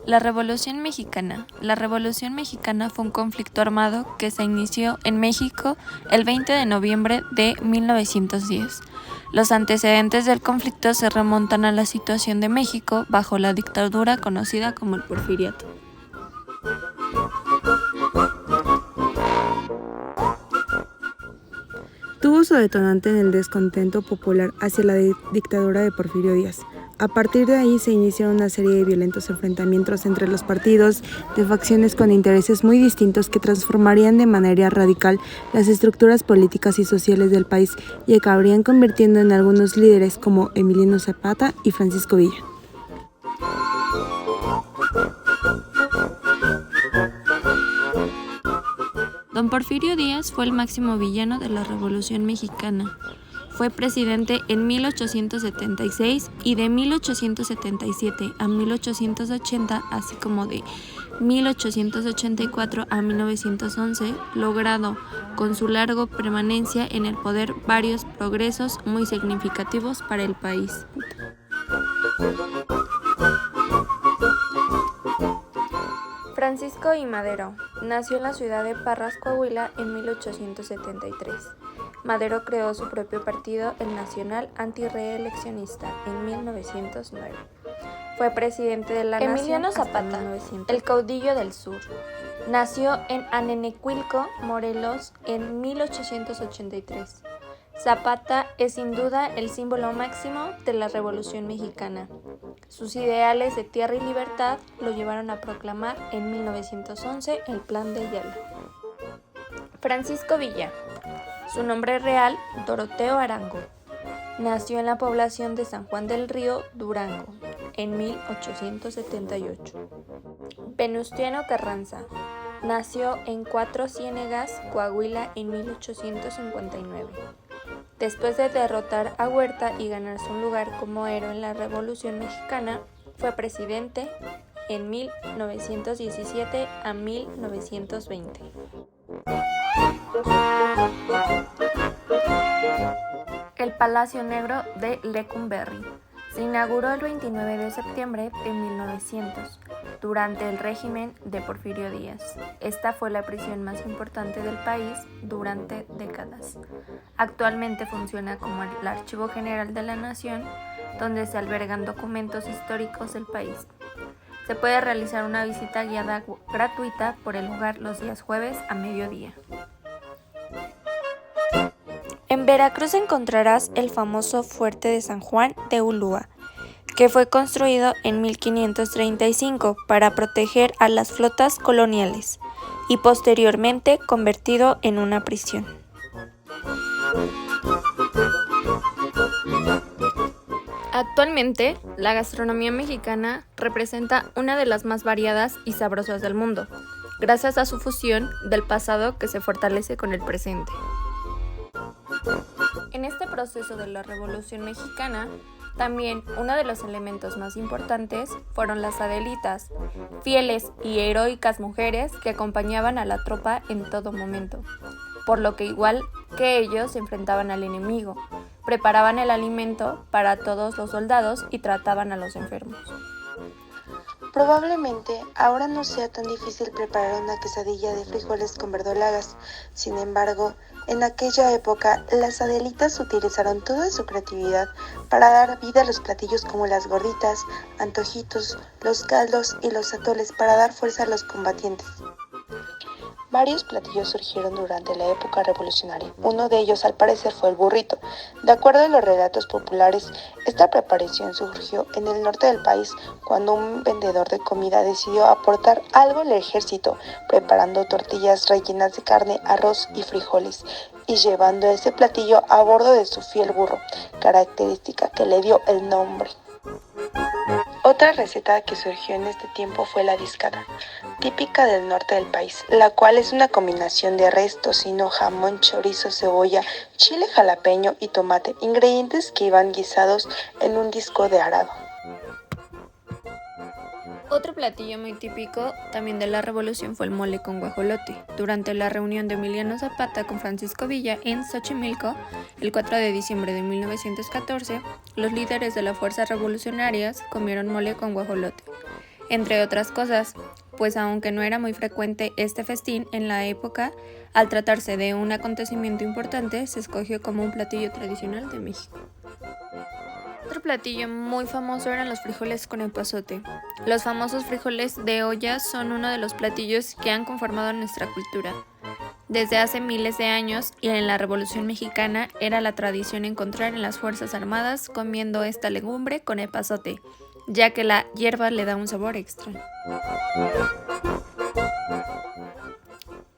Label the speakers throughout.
Speaker 1: La Revolución Mexicana. La Revolución Mexicana fue un conflicto armado que se inició en México el 20 de noviembre de 1910. Los antecedentes del conflicto se remontan a la situación de México bajo la dictadura conocida como el Porfiriato.
Speaker 2: Tuvo su detonante en el descontento popular hacia la dictadura de Porfirio Díaz. A partir de ahí se iniciaron una serie de violentos enfrentamientos entre los partidos, de facciones con intereses muy distintos que transformarían de manera radical las estructuras políticas y sociales del país y acabarían convirtiendo en algunos líderes como Emiliano Zapata y Francisco Villa.
Speaker 1: Don Porfirio Díaz fue el máximo villano de la Revolución Mexicana. Fue presidente en 1876 y de 1877 a 1880, así como de 1884 a 1911, logrado con su larga permanencia en el poder varios progresos muy significativos para el país. Francisco I. Madero nació en la ciudad de Parras, Coahuila, en 1873. Madero creó su propio partido, el Nacional Antirreeleccionista, en 1909. Fue presidente de la
Speaker 3: Emiliano
Speaker 1: Nación hasta
Speaker 3: Zapata,
Speaker 1: 1900. El caudillo del sur. Nació en Anenecuilco, Morelos, en 1883. Zapata es sin duda el símbolo máximo de la Revolución Mexicana. Sus ideales de tierra y libertad lo llevaron a proclamar en 1911 el Plan de Ayala. Francisco Villa. Su nombre real, Doroteo Arango. Nació en la población de San Juan del Río, Durango, en 1878. Venustiano Carranza. Nació en Cuatro Ciénegas, Coahuila, en 1859. Después de derrotar a Huerta y ganarse un lugar como héroe en la Revolución Mexicana, fue presidente en 1917 a 1920. El Palacio Negro de Lecumberri. Se inauguró el 29 de septiembre de 1900, durante el régimen de Porfirio Díaz. Esta fue la prisión más importante del país durante décadas. Actualmente funciona como el Archivo General de la Nación, donde se albergan documentos históricos del país. Se puede realizar una visita guiada gratuita por el lugar los días jueves a mediodía. En Veracruz encontrarás el famoso Fuerte de San Juan de Ulúa, que fue construido en 1535 para proteger a las flotas coloniales y posteriormente convertido en una prisión. Actualmente, la gastronomía mexicana representa una de las más variadas y sabrosas del mundo, gracias a su fusión del pasado que se fortalece con el presente. En este proceso de la Revolución Mexicana, también uno de los elementos más importantes fueron las adelitas, fieles y heroicas mujeres que acompañaban a la tropa en todo momento, por lo que igual que ellos se enfrentaban al enemigo, preparaban el alimento para todos los soldados y trataban a los enfermos.
Speaker 4: Probablemente ahora no sea tan difícil preparar una quesadilla de frijoles con verdolagas. Sin embargo, en aquella época las adelitas utilizaron toda su creatividad para dar vida a los platillos como las gorditas, antojitos, los caldos y los atoles para dar fuerza a los combatientes. Varios platillos surgieron durante la época revolucionaria. Uno de ellos, al parecer, fue el burrito. De acuerdo a los relatos populares, esta preparación surgió en el norte del país cuando un vendedor de comida decidió aportar algo al ejército, preparando tortillas rellenas de carne, arroz y frijoles, y llevando ese platillo a bordo de su fiel burro, característica que le dio el nombre. Otra receta que surgió en este tiempo fue la discada, típica del norte del país, la cual es una combinación de res, tocino, jamón, chorizo, cebolla, chile jalapeño y tomate, ingredientes que iban guisados en un disco de arado.
Speaker 1: Otro platillo muy típico también de la Revolución fue el mole con guajolote. Durante la reunión de Emiliano Zapata con Francisco Villa en Xochimilco, el 4 de diciembre de 1914, los líderes de las fuerzas revolucionarias comieron mole con guajolote. entre otras cosas, pues aunque no era muy frecuente este festín en la época, al tratarse de un acontecimiento importante, se escogió como un platillo tradicional de México. Otro platillo muy famoso eran los frijoles con epazote. Los famosos frijoles de olla son uno de los platillos que han conformado nuestra cultura. Desde hace miles de años y en la Revolución Mexicana era la tradición encontrar en las Fuerzas Armadas comiendo esta legumbre con epazote, ya que la hierba le da un sabor extra.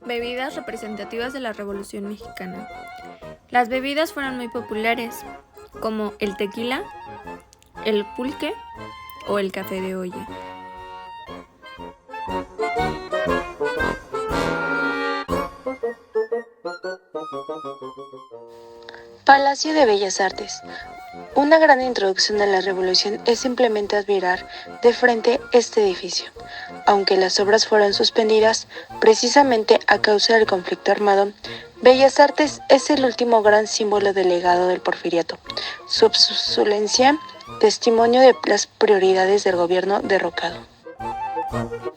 Speaker 1: Bebidas representativas de la Revolución Mexicana. Las bebidas fueron muy populares, como el tequila, el pulque o el café de olla.
Speaker 4: Palacio de Bellas Artes. Una gran introducción a la Revolución es simplemente admirar de frente este edificio. Aunque las obras fueron suspendidas precisamente a causa del conflicto armado, Bellas Artes es el último gran símbolo del legado del Porfiriato. Su obsolencia, testimonio de las prioridades del gobierno derrocado.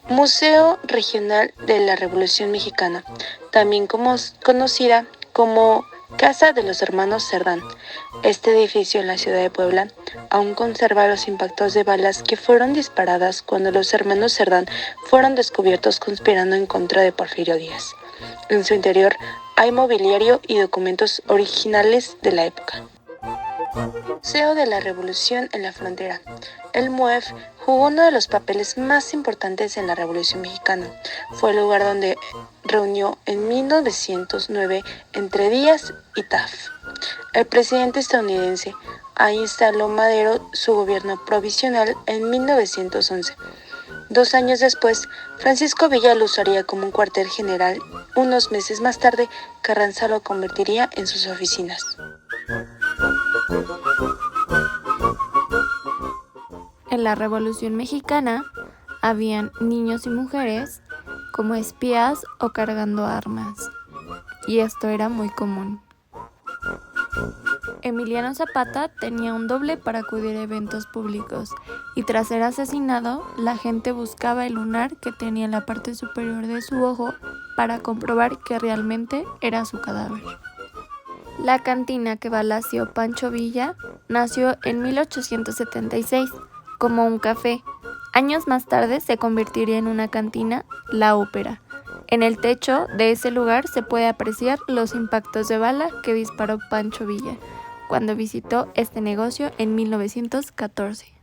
Speaker 4: Museo Regional de la Revolución Mexicana, también conocida como Casa de los Hermanos Cerdán. Este edificio en la ciudad de Puebla aún conserva los impactos de balas que fueron disparadas cuando los hermanos Cerdán fueron descubiertos conspirando en contra de Porfirio Díaz. En su interior hay mobiliario y documentos originales de la época. Museo de la Revolución en la Frontera. El MUEF jugó uno de los papeles más importantes en la Revolución Mexicana. Fue el lugar donde reunió en 1909 entre Díaz y Taft. El presidente estadounidense. Ahí instaló Madero su gobierno provisional en 1911. 2 años después, Francisco Villa lo usaría como un cuartel general. Unos meses más tarde, Carranza lo convertiría en sus oficinas.
Speaker 1: En la Revolución Mexicana habían niños y mujeres como espías o cargando armas, y esto era muy común. Emiliano Zapata tenía un doble para acudir a eventos públicos, y tras ser asesinado, la gente buscaba el lunar que tenía en la parte superior de su ojo para comprobar que realmente era su cadáver. La cantina que balaceó Pancho Villa nació en 1876 como un café. Años más tarde se convertiría en una cantina, La Ópera. En el techo de ese lugar se puede apreciar los impactos de bala que disparó Pancho Villa cuando visitó este negocio en 1914.